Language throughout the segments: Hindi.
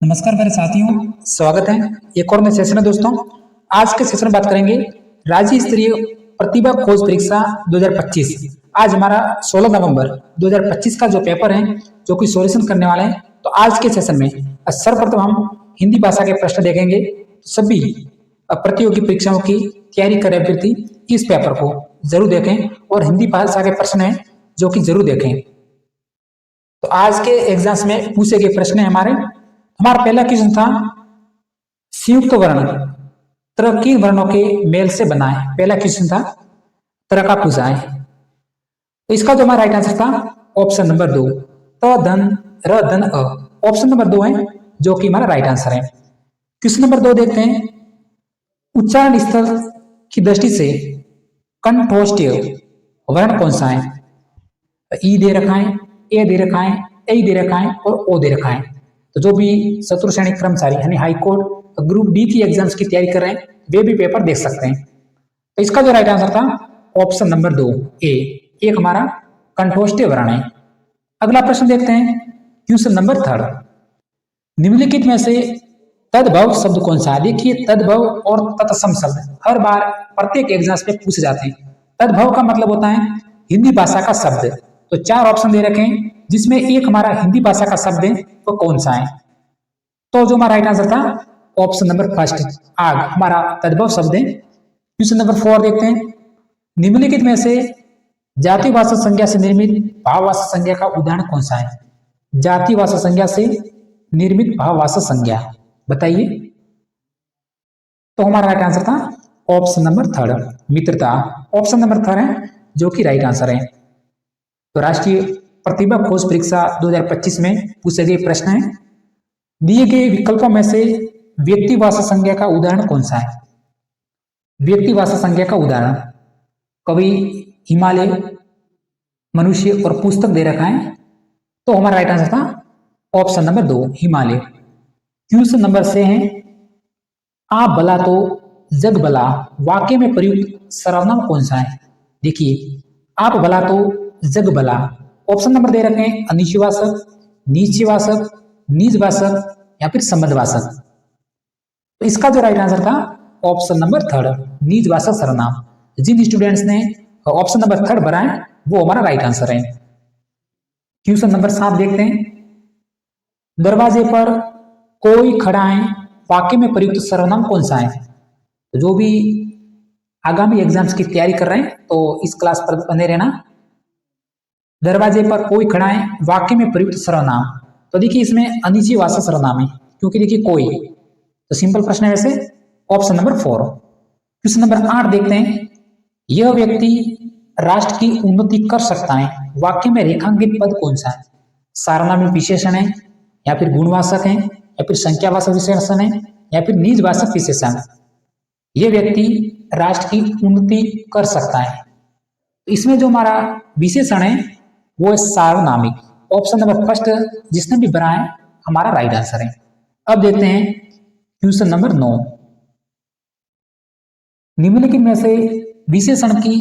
नमस्कार मेरे साथियों, स्वागत है एक और नए सेशन में। दोस्तों, आज के सेशन में बात करेंगे राज्य स्तरीय प्रतिभा खोज परीक्षा 2025। आज हमारा 16 नवंबर 2025 का जो पेपर है, जो कि सॉल्यूशन करने वाले हैं। तो आज के सेशन में सर्वप्रथम हम हिंदी भाषा के प्रश्न देखेंगे। सभी प्रतियोगी परीक्षाओं की तैयारी कर रहे अभ्यर्थी इस पेपर को जरूर देखें और हिंदी भाषा के प्रश्न है जो कि जरूर देखें। तो आज के एग्जाम्स में पूछे गए प्रश्न है हमारा पहला क्वेश्चन था संयुक्त वर्ण तरह किन वर्णों के मेल से बना है। पहला क्वेश्चन था तरह का पूछा है। तो इसका जो हमारा राइट आंसर था ऑप्शन नंबर 2 त धन र धन अ। ऑप्शन नंबर 2 है जो कि हमारा राइट आंसर है। क्वेश्चन नंबर 2 देखते हैं, उच्चारण स्थल की दृष्टि से कंठोष्ठीय वर्ण कौन सा है। ई दे रखा है, ए दे रखा है, ए दे रखा है और ओ दे रखा है। तो जो भी चतुर्थ श्रेणी कर्मचारी यानी हाईकोर्ट ग्रुप डी की एग्जाम्स की तैयारी कर रहे हैं वे भी पेपर देख सकते हैं। तो इसका जो राइट आंसर था ऑप्शन नंबर 2 ए, एक हमारा कंठोष्ठीय वर्ण है। अगला प्रश्न देखते हैं, क्वेश्चन नंबर 3, निम्नलिखित में से तद्भव शब्द कौन सा है। देखिए, तद्भव और तत्सम शब्द हर बार प्रत्येक एग्जाम्स में पूछे जाते हैं। तद्भव का मतलब होता है हिंदी भाषा का शब्द। तो 4 ऑप्शन दे रखे हैं जिसमें एक हमारा हिंदी भाषा का शब्द है, वो कौन सा है। तो जो हमारा राइट आंसर था ऑप्शन नंबर 1 आग हमारा तद्भव शब्द है। क्वेश्चन नंबर 4 देखते हैं, निम्नलिखित में से जातिवाचक संज्ञा से निर्मित भाववाचक संज्ञा का उदाहरण कौन सा है। जातिवाचक संज्ञा से निर्मित भाववाचक संज्ञा बताइए। तो हमारा राइट आंसर था ऑप्शन नंबर 3 मित्रता। ऑप्शन नंबर 3 है जो कि राइट आंसर है। तो राष्ट्रीय प्रतिभा खोज परीक्षा 2025 में पूछे गए प्रश्न है, दिए गए विकल्पों में से व्यक्तिवाचक संज्ञा का उदाहरण कौन सा है। व्यक्तिवाचक संज्ञा का उदाहरण कवि, हिमालय, मनुष्य और पुस्तक दे रखा है। तो हमारा राइट आंसर था option number 2 Himalaya. Question number 6 है, आप भला तो जग भला वाक्य में प्रयुक्त सर्वनाम कौन सा है। देखिए, आप भला तो जग भला ऑप्शन नंबर दे रखे हैं अनिश्चयवाचक, निश्चयवाचक, निजवाचक या फिर संबंधवाचक। तो इसका जो राइट आंसर था ऑप्शन नंबर 3 निजवाचक सर्वनाम। जिन स्टूडेंट्स ने ऑप्शन नंबर 3 भरा है वो हमारा राइट आंसर है। क्वेश्चन नंबर 7 देखते हैं, दरवाजे पर कोई खड़ा है वाक्य में प्रयुक्त सर्वनाम कौन सा है। तो जो भी आगामी एग्जाम्स की तैयारी कर रहे हैं तो इस क्लास पर बने रहना। दरवाजे पर कोई खड़ा है वाक्य में प्रयुक्त सर्वनाम, तो देखिए इसमें अनिश्चयवाचक सर्वनाम है क्योंकि देखिए कोई, तो सिंपल प्रश्न है वैसे ऑप्शन नंबर 4। क्वेश्चन नंबर 8 देखते हैं, यह व्यक्ति राष्ट्र की उन्नति कर सकता है वाक्य में रेखांकित पद कौन सा है। सार्वनामिक विशेषण है या फिर गुणवाचक है या फिर संख्यावाचक विशेषण है या फिर निजवाचक विशेषण। यह व्यक्ति राष्ट्र की उन्नति कर सकता है। इसमें जो हमारा विशेषण है वो है सार्वनामिक। ऑप्शन नंबर 1 जिसने भी भरा है हमारा राइट आंसर है। अब देखते हैं क्वेश्चन नंबर 9, निम्नलिखित में से विशेषण की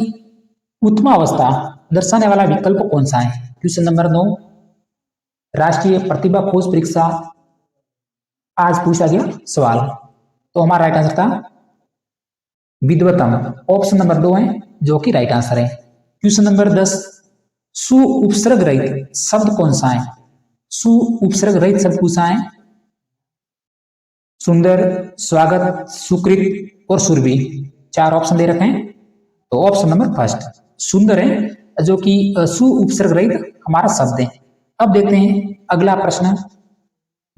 उत्तम अवस्था दर्शाने वाला विकल्प कौन सा है। क्वेश्चन नंबर 9 राष्ट्रीय प्रतिभा खोज परीक्षा आज पूछा गया सवाल। तो हमारा राइट आंसर था विद्वतम। ऑप्शन नंबर 2 है जो कि राइट आंसर है। क्वेश्चन नंबर 10, सु उपसर्ग रहित शब्द कौन सा है। सु उपसर्ग रहित शब्द पूछा है, सुंदर, स्वागत, सुकृत और सुरभि। 4 ऑप्शन दे रखे हैं। तो ऑप्शन नंबर 1 सुंदर है जो कि सु उपसर्ग रहित हमारा शब्द है। अब देखते हैं अगला प्रश्न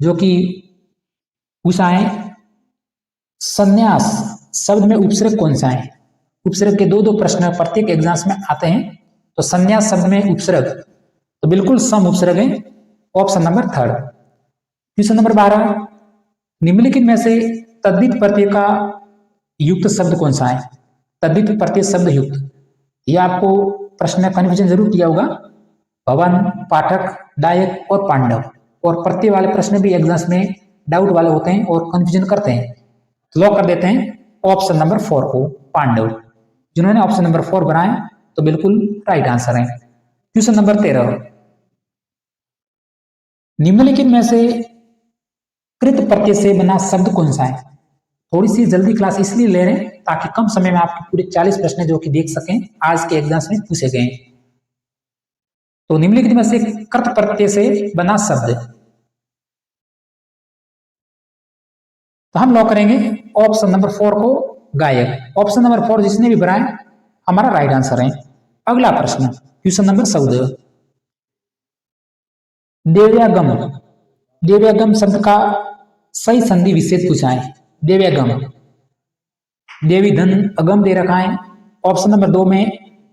जो कि पूछा है, संन्यास शब्द में उपसर्ग कौन सा है। उपसर्ग के 2 प्रश्न प्रत्येक एग्जाम्स में आते हैं। तो संन्यास शब्द में उपसर्ग तो बिल्कुल सम उपसर्ग है, ऑप्शन नंबर 3। क्वेश्चन नंबर 12, निम्नलिखित में से तद्धित प्रत्यय का युक्त शब्द कौन सा है। तद्धित प्रत्यय शब्द युक्त, यह आपको प्रश्न में कन्फ्यूजन जरूर किया होगा। भवन, पाठक, डायक और पांडव, और प्रत्यय वाले प्रश्न भी एग्जाम्स में डाउट वाले होते हैं और कंफ्यूजन करते हैं। तो लॉक कर देते हैं ऑप्शन नंबर 4 को पांडव। जिन्होंने ऑप्शन नंबर 4 बनाए तो बिल्कुल राइट आंसर है। क्वेश्चन नंबर 13, निम्नलिखित में से कृत प्रत्यय से बना शब्द कौन सा है? थोड़ी सी जल्दी क्लास इसलिए ले रहे हैं ताकि कम समय में आपके पूरे 40 प्रश्न जो कि देख सकें आज के एग्जाम में पूछे गए। तो निम्नलिखित में से कृत प्रत्यय से बना शब्द, तो हम लॉक करेंगे ऑप्शन नंबर 4 को गायक। ऑप्शन नंबर 4 जिसने भी बनाया हमारा राइट आंसर है। अगला प्रश्न क्वेश्चन नंबर 14, देव्यागम। देव्यागम शब्द का सही संधि विच्छेद पूछा है। देव्यागम, देवी धन अगम दे रखा है। ऑप्शन नंबर 2 में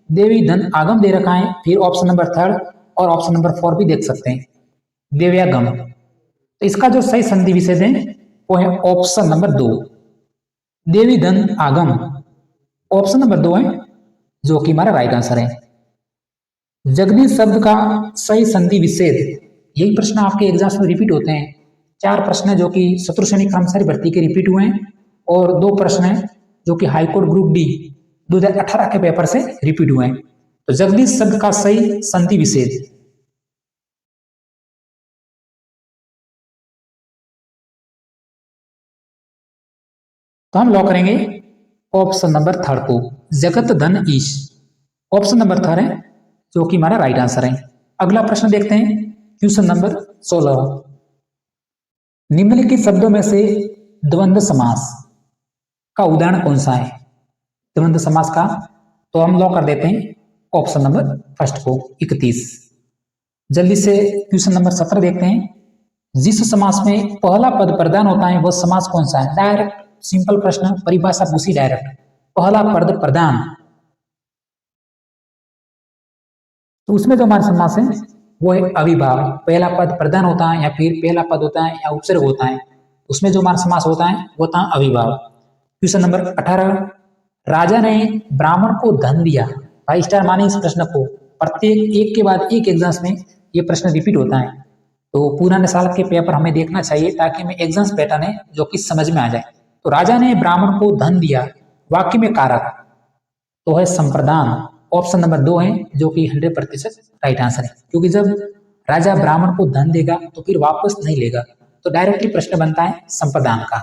देवी धन आगम दे रखा है। फिर ऑप्शन नंबर 3 और ऑप्शन नंबर 4 भी देख सकते हैं। देव्यागम, तो इसका जो सही संधि विच्छेद है वो है ऑप्शन नंबर 2, देवी धन आगम। ऑप्शन नंबर 2 है जो कि हमारा राइट आंसर है। जगदीश शब्द का सही संधि विच्छेद, यही प्रश्न आपके एग्जाम्स में रिपीट होते हैं। 4 प्रश्न जो कि शत्रु सैनिक कर्मचारी भर्ती के रिपीट हुए हैं और 2 प्रश्न हैं जो कि हाईकोर्ट ग्रुप डी 2018 के पेपर से रिपीट हुए हैं। तो जगदीश शब्द का सही संधि विच्छेद, तो हम लॉक करेंगे ऑप्शन नंबर 3 को, जगत धन ईश। ऑप्शन नंबर 3 है जो कि हमारा राइट आंसर है। अगला प्रश्न देखते हैं क्वेश्चन नंबर 16, निम्नलिखित शब्दों में से द्वंद्व समास का उदाहरण कौन सा है? द्वंद्व समास का, तो हम लॉक कर देते हैं ऑप्शन नंबर 1 को 31। जल्दी से क्वेश्चन नंबर 17 देखते हैं, जिस समास में पहला पद प्रधान होता है वह समास कौन सा है? डायरेक्ट सिंपल प्रश्न, परिभाषा पूछी डायरेक्ट, पहला पद प्रधान, तो उसमें जो हमारा समास है वो है अविभाव। पहला पद प्रधान होता है या फिर पहला पद होता है या उपसर्ग होता है, उसमें जो हमारा समास होता है वो होता है अविभाव। क्वेश्चन नंबर 18, राजा ने ब्राह्मण को धन दिया। भाई स्टार माने इस प्रश्न को, प्रत्येक एक के बाद एक एग्जाम्स में ये प्रश्न रिपीट होता है, तो पुराने साल के पेपर हमें देखना चाहिए ताकि हमें एग्जाम्स पैटर्न है जो कि समझ में आ जाए। तो राजा ने ब्राह्मण को धन दिया, वाक्य में कारक तो है संप्रदान। ऑप्शन नंबर 2 है जो कि 100% राइट आंसर है, क्योंकि जब राजा ब्राह्मण को धन देगा तो फिर वापस नहीं लेगा, तो डायरेक्टली प्रश्न बनता है संप्रदान का।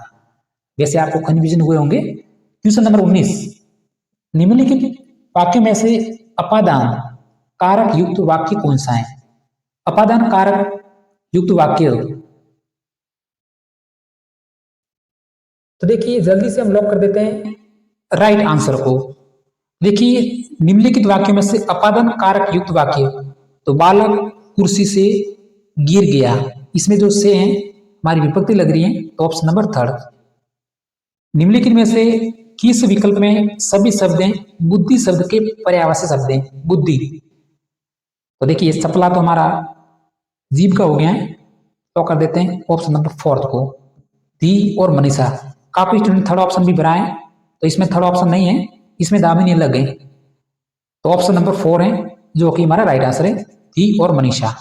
वैसे आपको कन्फ्यूजन हुए होंगे। क्वेश्चन नंबर 19, निम्नलिखित वाक्य में से अपादान कारक युक्त वाक्य कौन सा है? अपादान कारक युक्त वाक्य, तो देखिए जल्दी से हम लॉक कर देते हैं राइट आंसर को। देखिए निम्नलिखित वाक्यों में से अपादान कारक युक्त वाक्य, तो बालक कुर्सी से गिर गया, इसमें जो से हैं हमारी विभक्ति लग रही है, तो ऑप्शन नंबर 3। निम्नलिखित में से किस विकल्प में सभी शब्द हैं बुद्धि शब्द के पर्यायवाची शब्द हैं? बुद्धि, तो देखिए चपला तो हमारा जीव का हो गया है, तो कर देते हैं ऑप्शन नंबर 4 को, दी और मनीषा। काफी स्टूडेंट थर्ड ऑप्शन भी भरा है, तो इसमें थर्ड ऑप्शन नहीं है, इसमें दामी नहीं लग गए, तो ऑप्शन नंबर 4 है जो कि हमारा राइट आंसर है, दी और मनीषा।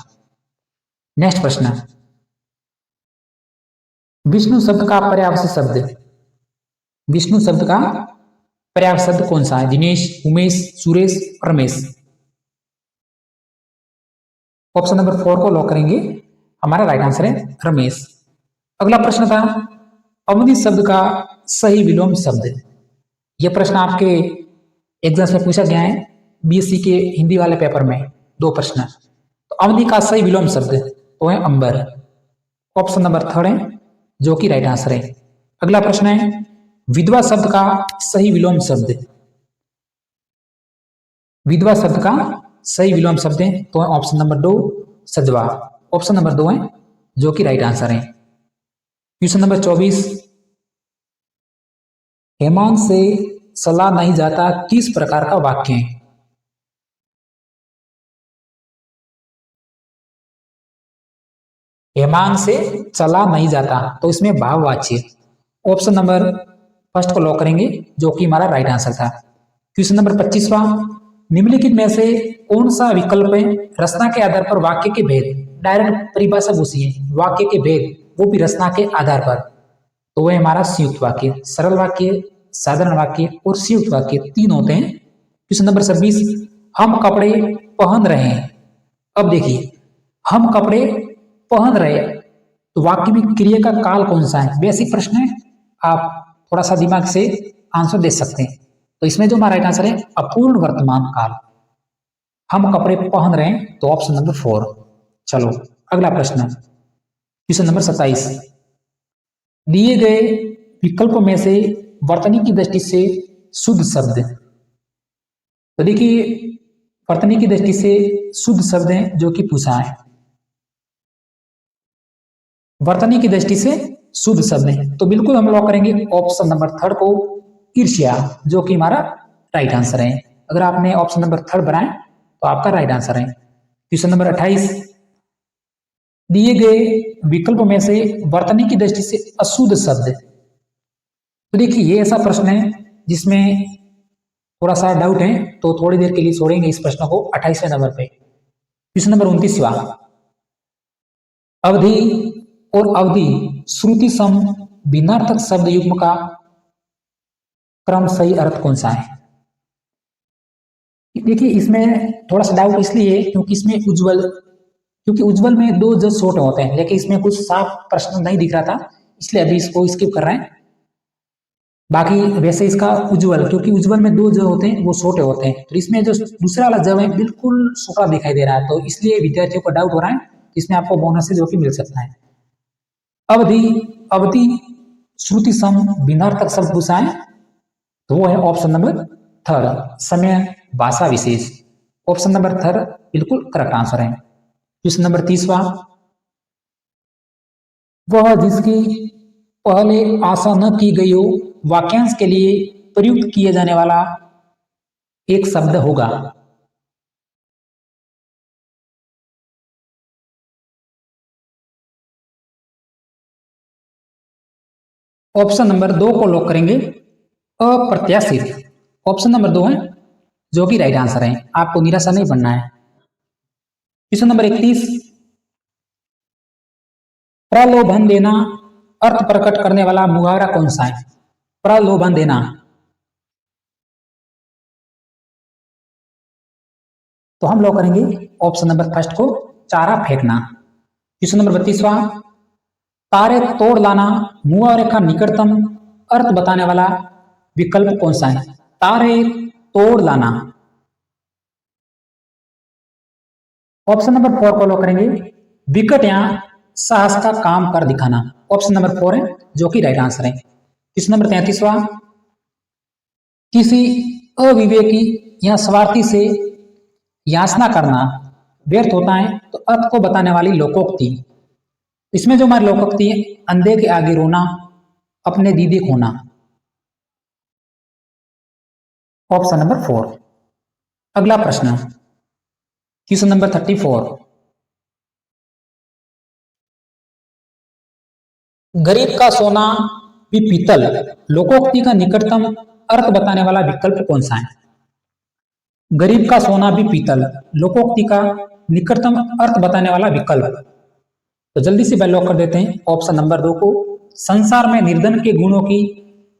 नेक्स्ट प्रश्न, विष्णु शब्द का पर्यायवाची शब्द, विष्णु शब्द का पर्यायवाची शब्द कौन सा है? दिनेश, उमेश, सुरेश, रमेश। ऑप्शन नंबर 4 को लॉक करेंगे, हमारा राइट आंसर है रमेश। अगला प्रश्न था अवधि शब्द का सही विलोम शब्द। यह प्रश्न आपके एग्जाम में पूछा गया है बीएससी के हिंदी वाले पेपर में, 2 प्रश्न। तो अवधि का सही विलोम शब्द तो है अंबर। ऑप्शन नंबर 3 है जो कि राइट आंसर है। अगला प्रश्न है विधवा शब्द का सही विलोम शब्द। विधवा शब्द का सही विलोम शब्द है तो है ऑप्शन नंबर 2 सजवा। ऑप्शन नंबर 2 है जो कि राइट आंसर है। क्वेश्चन नंबर 24, हेमांग से चला नहीं जाता किस प्रकार का वाक्य है? हेमांग से चला नहीं जाता, तो इसमें भाववाच्य। ऑप्शन नंबर 1 को लॉक करेंगे जो कि हमारा राइट आंसर था। क्वेश्चन नंबर 25वां, निम्नलिखित में से कौन सा विकल्प है रचना के आधार पर वाक्य के भेद? डायरेक्ट परिभाषा पूछी है, वाक्य के भेद वो भी रचना के आधार पर, तो वह हमारा संयुक्त वाक्य। सरल वाक्य, साधारण वाक्य और संयुक्त वाक्य 3 होते हैं। क्वेश्चन नंबर 26, हम कपड़े पहन रहे हैं। अब देखिए हम कपड़े पहन रहे, तो वाक्य में क्रिया का काल कौन सा है? बेसिक प्रश्न है, आप थोड़ा सा दिमाग से आंसर दे सकते हैं। तो इसमें जो हमारा राइट आंसर है अपूर्ण वर्तमान काल। हम कपड़े पहन रहे हैं, तो ऑप्शन नंबर 4। चलो अगला प्रश्न, क्वेश्चन नंबर 27। दिए गए विकल्प में से वर्तनी की दृष्टि से शुद्ध शब्द। तो देखिए वर्तनी की दृष्टि से शुद्ध शब्द है जो कि पूछा है। वर्तनी की दृष्टि से शुद्ध शब्द है, तो बिल्कुल हम लॉक करेंगे ऑप्शन नंबर 3 को, ईर्ष्या, जो कि हमारा राइट आंसर है। अगर आपने ऑप्शन नंबर 3 बनाए तो आपका राइट आंसर है। Question number 28। दिए गए विकल्प में से वर्तनी की दृष्टि से अशुद्ध शब्द। तो देखिए ये ऐसा प्रश्न है जिसमें थोड़ा सा डाउट है, तो थोड़ी देर के लिए छोड़ेंगे इस प्रश्न को 28वें नंबर पे। क्वेश्चन नंबर 29वां। अवधि और अवधि श्रुति सम भिन्नार्थक शब्द युग्म का क्रम सही अर्थ कौन सा है? देखिए इसमें थोड़ा सा डाउट इसलिए क्योंकि इसमें उज्जवल में 2 जज छोटे होते हैं, लेकिन इसमें कुछ साफ प्रश्न नहीं दिख रहा था, इसलिए अभी इसको स्किप कर रहे हैं। बाकी वैसे इसका उज्जवल, क्योंकि उज्जवल में 2 ज होते हैं वो छोटे होते हैं, तो इसमें जो दूसरा वाला जब है बिल्कुल छोटा दिखाई दे रहा है, तो इसलिए विद्यार्थियों को डाउट हो रहा है। इसमें आपको बोनस से जो कि मिल सकता है। अवधि अवधि श्रुति सम भिन्नार्थक शब्द पूछा है, तो वो है ऑप्शन नंबर 3, समय भाषा विशेष। ऑप्शन नंबर 3 बिल्कुल करेक्ट आंसर है। क्वेश्चन नंबर 30वां। वह जिसकी पहले आशा न की गई हो वाक्यांश के लिए प्रयुक्त किए जाने वाला एक शब्द होगा। ऑप्शन नंबर 2 को लॉक करेंगे, अप्रत्याशित। ऑप्शन नंबर 2 है जो कि राइट आंसर है, आपको निराशा नहीं बनना है। Question number 31। प्रलोभन देना अर्थ प्रकट करने वाला मुहावरा कौन सा है? प्रलोभन देना। तो हम लॉक करेंगे ऑप्शन नंबर 1 को, चारा फेंकना। क्वेश्चन नंबर 32वां। तारे तोड़ लाना मुहावरे का निकटतम अर्थ बताने वाला विकल्प कौन सा है? तारे तोड़ लाना। ऑप्शन नंबर 4 को लॉक करेंगे, विकट या साहस का काम कर दिखाना। ऑप्शन नंबर 4 है जो कि राइट आंसर है। क्वेश्चन नंबर 33वां। किसी अविवेकी या स्वार्थी से याचना करना व्यर्थ होता है, तो अर्थ को बताने वाली लोकोक्ति। इसमें जो हमारी लोकोक्ति है, अंधे के आगे रोना, अपने दीदी खोना। Option number 4। अगला प्रश्न, क्वेश्चन नंबर 34। गरीब का सोना भी पीतल लोकोक्ति का निकटतम अर्थ बताने वाला विकल्प कौन सा है? गरीब का सोना भी पीतल लोकोक्ति का निकटतम अर्थ बताने वाला विकल्प। तो जल्दी से लॉक कर देते हैं ऑप्शन नंबर 2 को, संसार में निर्धन के गुणों की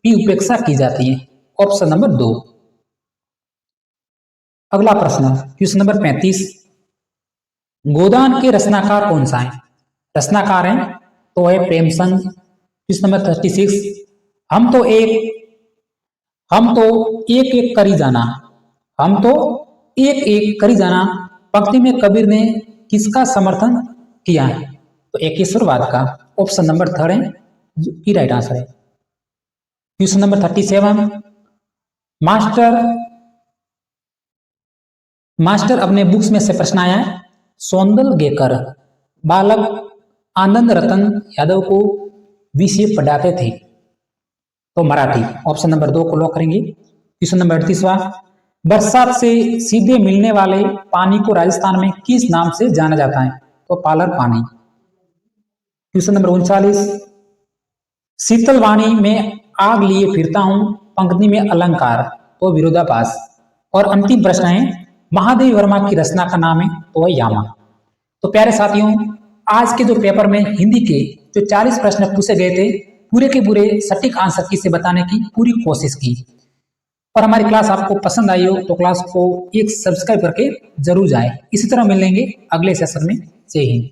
भी उपेक्षा की जाती है। Option number 2। अगला प्रश्न, क्वेश्चन नंबर 35। गोदान के रचनाकार कौन सा है? रचनाकार है तो है प्रेमचंद। Question number 36। हम तो एक एक करी जाना, हम तो एक एक करी जाना पंक्ति में कबीर ने किसका समर्थन किया है? तो एकेश्वरवाद का। ऑप्शन नंबर 3 है जो कि राइट आंसर है। Question number 37। मास्टर अपने बुक्स में से प्रश्न आया है, सौंदलगेकर बालक आनंद रतन यादव को विषय पढ़ाते थे, तो मराठी। ऑप्शन नंबर 2 को लॉक करेंगे। क्वेश्चन नंबर 38वां। बरसात से सीधे मिलने वाले पानी को राजस्थान में किस नाम से जाना जाता है? तो पालर पानी। Question number 39। शीतलवाणी में आग लिए फिरता हूं पंक्ति में अलंकार, तो विरोधाभास। और अंतिम प्रश्न है, महादेव वर्मा की रचना का नाम है, तो है यामा। तो प्यारे साथियों, आज के जो पेपर में हिंदी के जो 40 प्रश्न पूछे गए थे, पूरे के पूरे सटीक आंसर की से बताने की पूरी कोशिश की। और हमारी क्लास आपको पसंद आई हो तो क्लास को एक सब्सक्राइब करके जरूर जाए। इसी तरह मिलेंगे अगले सेशन में। जय हिंद।